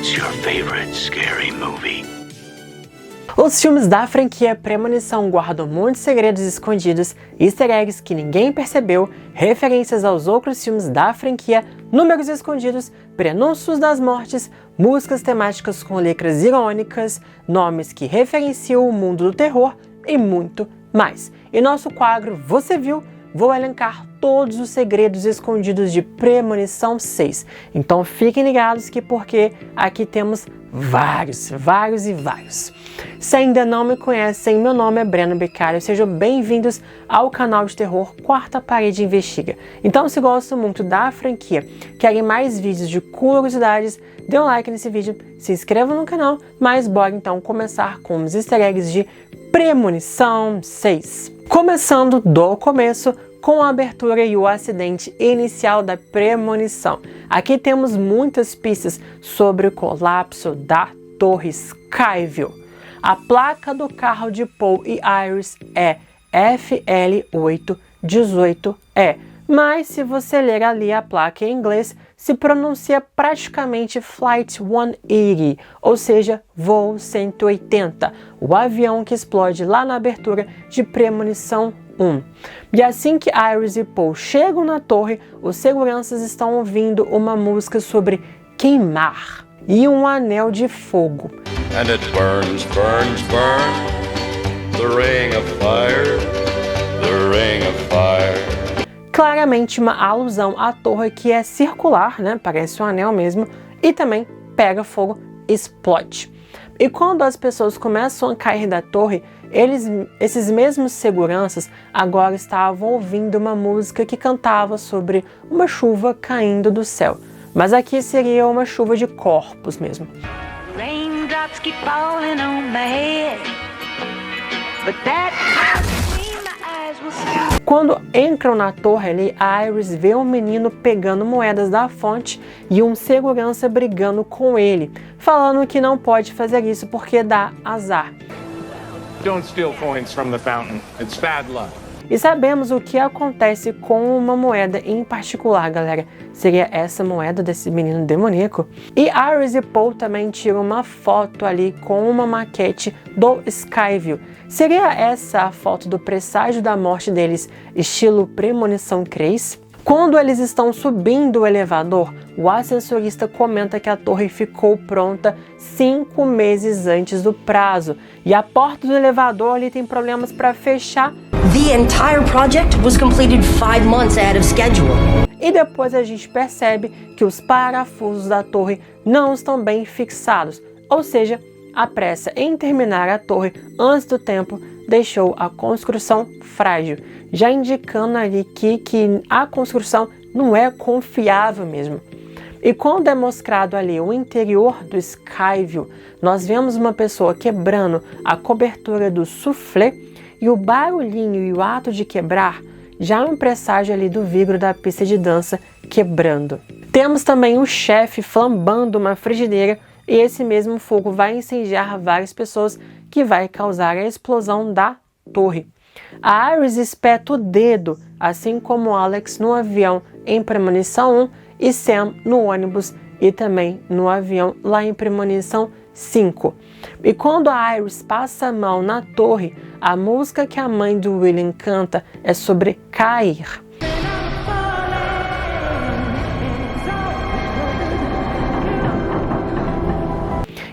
What's your favorite scary movie? Os filmes da franquia Premonição guardam muitos segredos escondidos, easter eggs que ninguém percebeu, referências aos outros filmes da franquia, números escondidos, prenúncios das mortes, músicas temáticas com letras irônicas, nomes que referenciam o mundo do terror e muito mais. Em nosso quadro Você Viu? Vou elencar todos os segredos escondidos de Premonição 6. Então fiquem ligados que porque aqui temos vários. Se ainda não me conhecem, meu nome é Breno Beccario, sejam bem-vindos ao canal de terror Quarta Parede Investiga. Então se gostam muito da franquia, querem mais vídeos de curiosidades, dê um like nesse vídeo, se inscrevam no canal, mas bora então começar com os easter eggs de Premonição 6. Começando do começo, com a abertura e o acidente inicial da Premonição. Aqui temos muitas pistas sobre o colapso da Torre Skyville. A placa do carro de Paul e Iris é FL818E, mas se você ler ali a placa em inglês, se pronuncia praticamente Flight 180, ou seja, voo 180, o avião que explode lá na abertura de Premonição 1. E assim que Iris e Paul chegam na torre, os seguranças estão ouvindo uma música sobre queimar e um anel de fogo. And it burns, burns, burns, the ring of fire, the ring of fire. Claramente uma alusão à torre que é circular, né? Parece um anel mesmo, e também pega fogo, explode. E quando as pessoas começam a cair da torre, esses mesmos seguranças agora estavam ouvindo uma música que cantava sobre uma chuva caindo do céu. Mas aqui seria uma chuva de corpos mesmo. Raindrops keep falling on my head, but that Quando entram na torre ali, a Iris vê um menino pegando moedas da fonte e um segurança brigando com ele, falando que não pode fazer isso porque dá azar. Don't steal coins from the fountain. It's bad luck. E sabemos o que acontece com uma moeda em particular, galera. Seria essa moeda desse menino demoníaco. E Iris e Paul também tiram uma foto ali com uma maquete do Skyville. Seria essa a foto do presságio da morte deles, estilo Premonição 3? Quando eles estão subindo o elevador, o ascensorista comenta que a torre ficou pronta 5 meses antes do prazo. E a porta do elevador ali tem problemas para fechar. The entire project was completed 5 months ahead of schedule. E depois a gente percebe que os parafusos da torre não estão bem fixados, ou seja, a pressa em terminar a torre antes do tempo deixou a construção frágil, já indicando ali que a construção não é confiável mesmo. E quando é mostrado ali o interior do Skyville, nós vemos uma pessoa quebrando a cobertura do soufflé e o barulhinho e o ato de quebrar já é um presságio ali do vidro da pista de dança quebrando. Temos também o chefe flambando uma frigideira e esse mesmo fogo vai incendiar várias pessoas, que vai causar a explosão da torre. A Iris espeta o dedo, assim como Alex no avião em Premonição 1 e Sam no ônibus e também no avião lá em Premonição 5. E quando a Iris passa a mão na torre, a música que a mãe do William canta é sobre cair.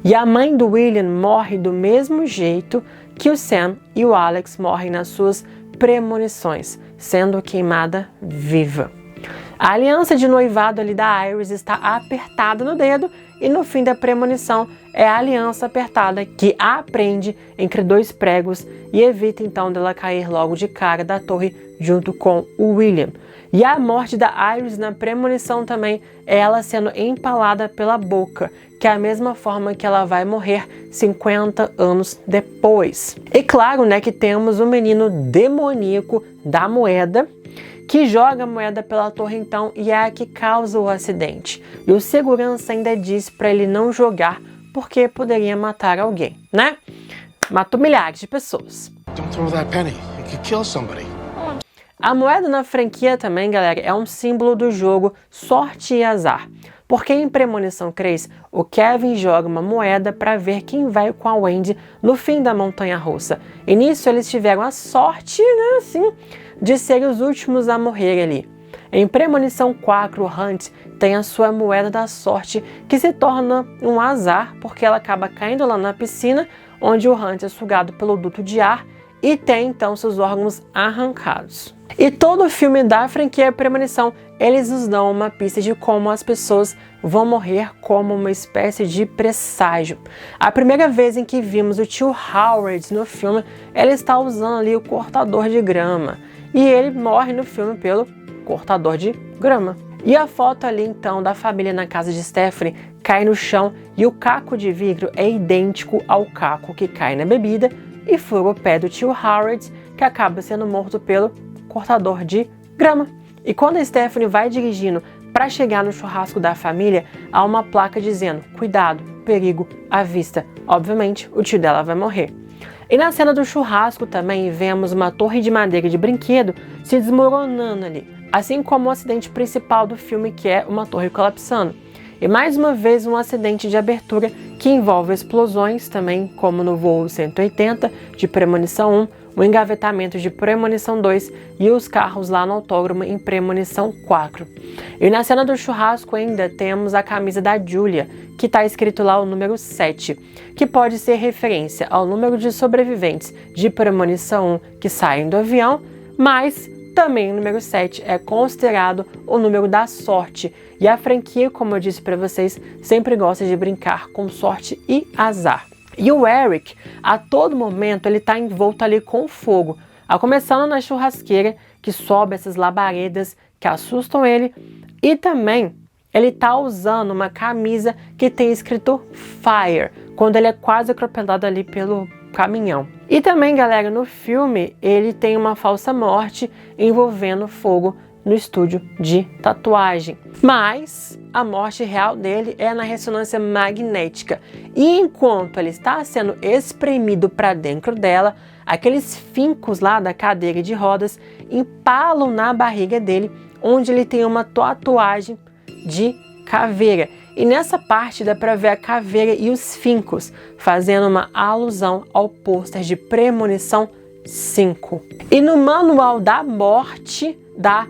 E a mãe do William morre do mesmo jeito que o Sam e o Alex morrem nas suas premonições, sendo queimada viva. A aliança de noivado ali da Iris está apertada no dedo e no fim da premonição é a aliança apertada que a prende entre 2 pregos e evita então dela cair logo de cara da torre junto com o William. E a morte da Iris na premonição também é ela sendo empalada pela boca, que é a mesma forma que ela vai morrer 50 anos depois. E claro, né, que temos o menino demoníaco da moeda, que joga a moeda pela torre então e é a que causa o acidente. E o segurança ainda diz para ele não jogar porque poderia matar alguém, né? Matou milhares de pessoas. Don't throw that penny. It could kill somebody. A moeda na franquia também, galera, é um símbolo do jogo sorte e azar. porque em Premonição 3, o Kevin joga uma moeda para ver quem vai com a Wendy no fim da montanha-russa. E nisso eles tiveram a sorte, né, assim, de serem os últimos a morrer ali. Em Premonição 4, o Hunt tem a sua moeda da sorte, que se torna um azar, porque ela acaba caindo lá na piscina, onde o Hunt é sugado pelo duto de ar e tem então seus órgãos arrancados. E todo o filme da franquia Premonição, eles nos dão uma pista de como as pessoas vão morrer como uma espécie de presságio. A primeira vez em que vimos o tio Howard no filme, ele está usando ali o cortador de grama. E ele morre no filme pelo cortador de grama. E a foto ali então da família na casa de Stephanie cai no chão e o caco de vidro é idêntico ao caco que cai na bebida e fura o pé do tio Howard, que acaba sendo morto pelo cortador de grama. E quando a Stephanie vai dirigindo para chegar no churrasco da família, há uma placa dizendo: cuidado, perigo à vista. Obviamente, o tio dela vai morrer. E na cena do churrasco também vemos uma torre de madeira de brinquedo se desmoronando ali, assim como o acidente principal do filme, que é uma torre colapsando. E mais uma vez um acidente de abertura que envolve explosões também, como no voo 180 de Premonição 1, o engavetamento de Premonição 2 e os carros lá no autódromo em Premonição 4. E na cena do churrasco ainda temos a camisa da Julia, que está escrito lá o número 7, que pode ser referência ao número de sobreviventes de Premonição 1 que saem do avião, mas também o número 7 é considerado o número da sorte, e a franquia, como eu disse para vocês, sempre gosta de brincar com sorte e azar. E o Eric, a todo momento, ele está envolto ali com fogo, a começando na churrasqueira, que sobe essas labaredas que assustam ele, e também ele está usando uma camisa que tem escrito Fire, quando ele é quase atropelado ali pelo caminhão. E também, galera, no filme, ele tem uma falsa morte envolvendo fogo no estúdio de tatuagem. Mas a morte real dele é na ressonância magnética. E enquanto ele está sendo espremido para dentro dela, aqueles fincos lá da cadeira de rodas empalam na barriga dele, onde ele tem uma tatuagem de caveira. E nessa parte dá para ver a caveira e os fincos, fazendo uma alusão ao pôster de Premonição 5. E no manual da morte da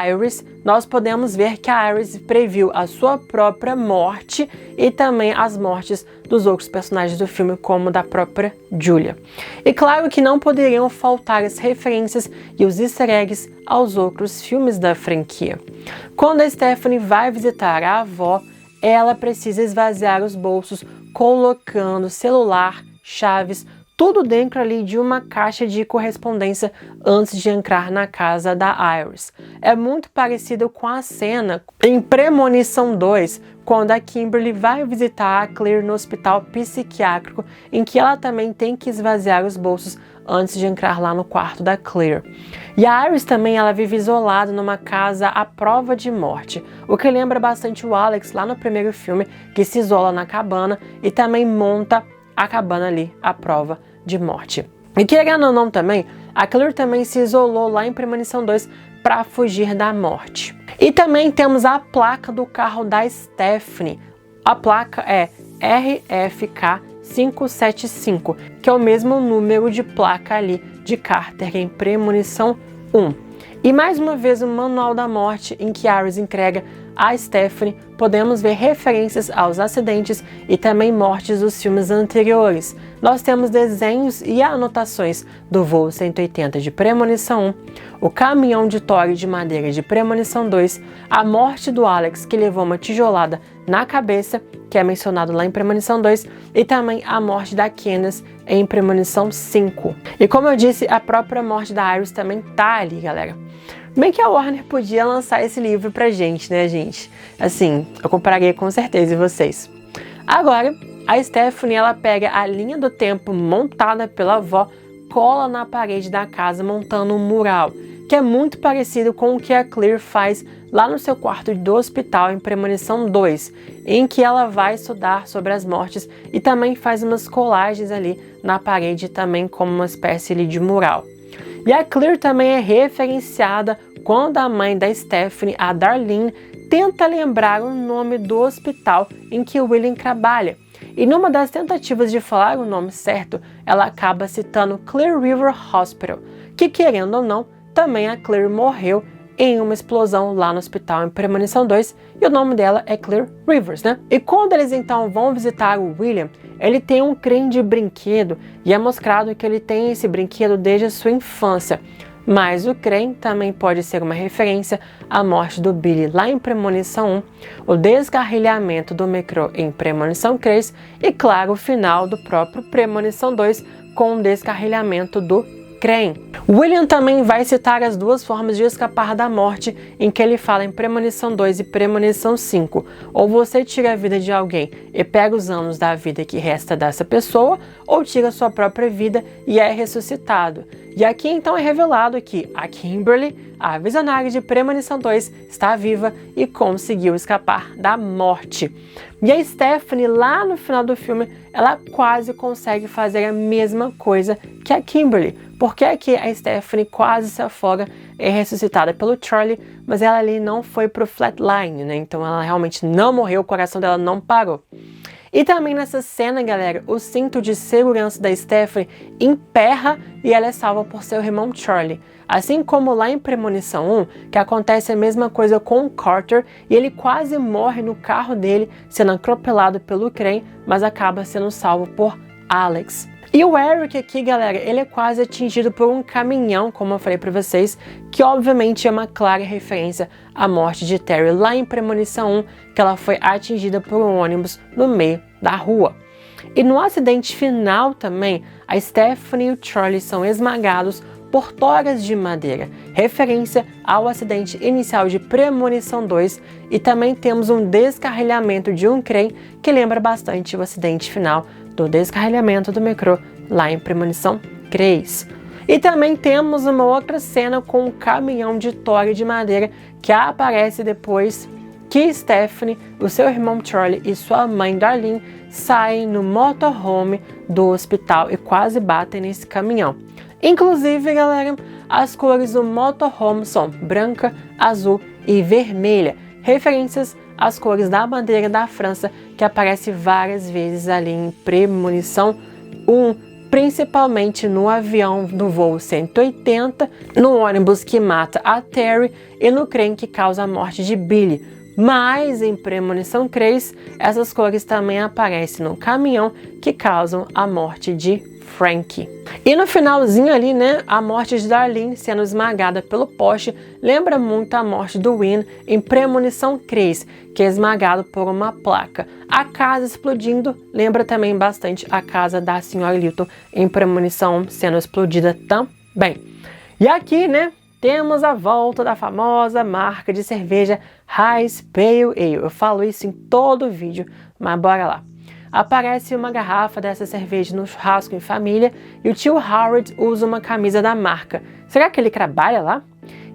Iris, nós podemos ver que a Iris previu a sua própria morte e também as mortes dos outros personagens do filme, como da própria Julia. E claro que não poderiam faltar as referências e os easter eggs aos outros filmes da franquia. Quando a Stephanie vai visitar a avó, ela precisa esvaziar os bolsos, colocando celular, chaves, tudo dentro ali de uma caixa de correspondência antes de entrar na casa da Iris. É muito parecido com a cena em Premonição 2, quando a Kimberly vai visitar a Claire no hospital psiquiátrico, em que ela também tem que esvaziar os bolsos antes de entrar lá no quarto da Claire. E a Iris também, ela vive isolada numa casa à prova de morte, o que lembra bastante o Alex lá no primeiro filme, que se isola na cabana e também monta a cabana ali à prova de morte. E querendo ou não também, a Claire também se isolou lá em Premonição 2 para fugir da morte. E também temos a placa do carro da Stephanie. A placa é RFK 575, que é o mesmo número de placa ali de Carter em Premonição 1. E mais uma vez o manual da morte em que Iris entrega a Stephanie, podemos ver referências aos acidentes e também mortes dos filmes anteriores. Nós temos desenhos e anotações do voo 180 de Premonição 1, o caminhão de Tori de madeira de Premonição 2, a morte do Alex que levou uma tijolada na cabeça, que é mencionado lá em Premonição 2, e também a morte da Candace em Premonição 5. E como eu disse, a própria morte da Iris também tá ali, galera. Bem que a Warner podia lançar esse livro pra gente, né, gente? Assim, eu compraria com certeza, e vocês? Agora, a Stephanie, ela pega a linha do tempo montada pela avó, cola na parede da casa montando um mural, que é muito parecido com o que a Claire faz lá no seu quarto do hospital em Premonição 2, em que ela vai estudar sobre as mortes e também faz umas colagens ali na parede também como uma espécie de mural. E a Claire também é referenciada quando a mãe da Stephanie, a Darlene, tenta lembrar o nome do hospital em que o William trabalha. E numa das tentativas de falar o nome certo, ela acaba citando Clear River Hospital, que, querendo ou não, também a Claire morreu em uma explosão lá no hospital em Premonição 2, e o nome dela é Clear Rivers, né? E quando eles então vão visitar o William, ele tem um crane de brinquedo e é mostrado que ele tem esse brinquedo desde a sua infância. Mas o crane também pode ser uma referência à morte do Billy lá em Premonição 1, o descarrilhamento do metrô em Premonição 3 e, claro, o final do próprio Premonição 2 com o descarrilhamento do crane. William também vai citar as duas formas de escapar da morte em que ele fala em Premonição 2 e Premonição 5. Ou você tira a vida de alguém e pega os anos da vida que resta dessa pessoa, ou tira sua própria vida e é ressuscitado. E aqui então é revelado que a Kimberly, a visionária de Premonição 2, está viva e conseguiu escapar da morte. E a Stephanie, lá no final do filme, ela quase consegue fazer a mesma coisa que a Kimberly, porque aqui a Stephanie quase se afoga, é ressuscitada pelo Charlie, mas ela ali não foi pro flatline, né? Então ela realmente não morreu, o coração dela não parou. E também nessa cena, galera, o cinto de segurança da Stephanie emperra e ela é salva por seu irmão Charlie. Assim como lá em Premonição 1, que acontece a mesma coisa com o Carter e ele quase morre no carro dele, sendo atropelado pelo crane, mas acaba sendo salvo por Alex. E o Eric aqui, galera, ele é quase atingido por um caminhão, como eu falei pra vocês, que obviamente é uma clara referência à morte de Terry lá em Premonição 1, que ela foi atingida por um ônibus no meio da rua. E no acidente final também, a Stephanie e o Charlie são esmagados por toras de madeira, referência ao acidente inicial de Premonição 2, e também temos um descarrilhamento de um crane que lembra bastante o acidente final do descarrilhamento do metrô lá em Premonição 3. E também temos uma outra cena com um caminhão de tora de madeira que aparece depois que Stephanie, o seu irmão Charlie e sua mãe Darlene saem no motorhome do hospital e quase batem nesse caminhão. Inclusive, galera, as cores do motorhome são branca, azul e vermelha, referências às cores da bandeira da França, que aparece várias vezes ali em Premonição 1, principalmente no avião do voo 180, no ônibus que mata a Terry e no crane que causa a morte de Billy. Mas em Premonição 3, essas cores também aparecem no caminhão que causam a morte de Frank. E no finalzinho ali, né, a morte de Darlene sendo esmagada pelo poste lembra muito a morte do Win em Premonição 3, que é esmagado por uma placa. A casa explodindo lembra também bastante a casa da Sra. Lilton em Premonição 1 sendo explodida também. E aqui, né, temos a volta da famosa marca de cerveja High Pale Ale. Eu falo isso em todo o vídeo, mas bora lá. Aparece uma garrafa dessa cerveja no churrasco em família e o tio Howard usa uma camisa da marca. Será que ele trabalha lá?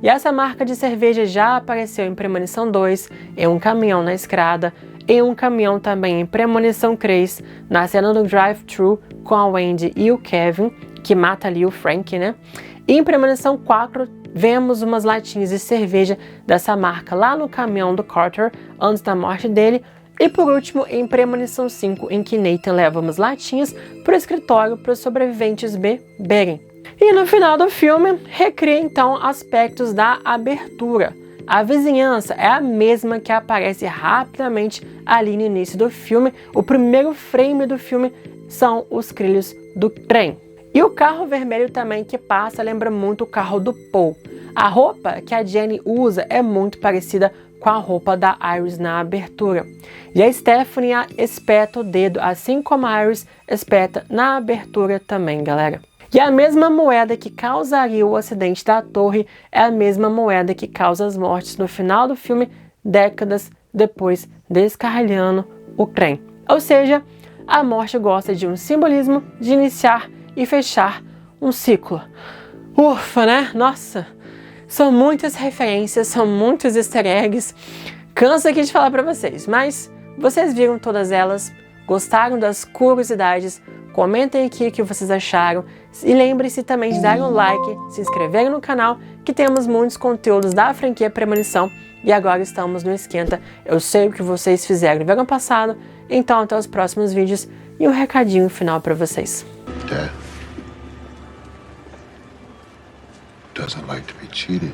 E essa marca de cerveja já apareceu em Premonição 2, em um caminhão na estrada, em um caminhão também em Premonição 3, na cena do drive-thru com a Wendy e o Kevin, que mata ali o Frank, né? E em Premonição 4, vemos umas latinhas de cerveja dessa marca lá no caminhão do Carter, antes da morte dele. E por último, em Premonição 5, em que Nathan leva umas latinhas para o escritório para os sobreviventes beberem. E no final do filme, recria então aspectos da abertura. A vizinhança é a mesma que aparece rapidamente ali no início do filme. O primeiro frame do filme são os trilhos do trem. E o carro vermelho também que passa lembra muito o carro do Paul. A roupa que a Jenny usa é muito parecida com a roupa da Iris na abertura. E a Stephanie espeta o dedo, assim como a Iris espeta na abertura também, galera. E a mesma moeda que causaria o acidente da torre é a mesma moeda que causa as mortes no final do filme, décadas depois, descarrilhando o trem. Ou seja, a morte gosta de um simbolismo de iniciar e fechar um ciclo. Ufa, né? Nossa! São muitas referências, são muitos easter eggs. Canso aqui de falar pra vocês, mas vocês viram todas elas. Gostaram das curiosidades? Comentem aqui o que vocês acharam e lembre-se também de dar um like, se inscreverem no canal, que temos muitos conteúdos da franquia Premonição e agora estamos no Esquenta. Eu sei o que vocês fizeram no verão passado, então até os próximos vídeos e um recadinho final para vocês. Dad doesn't like to be cheated.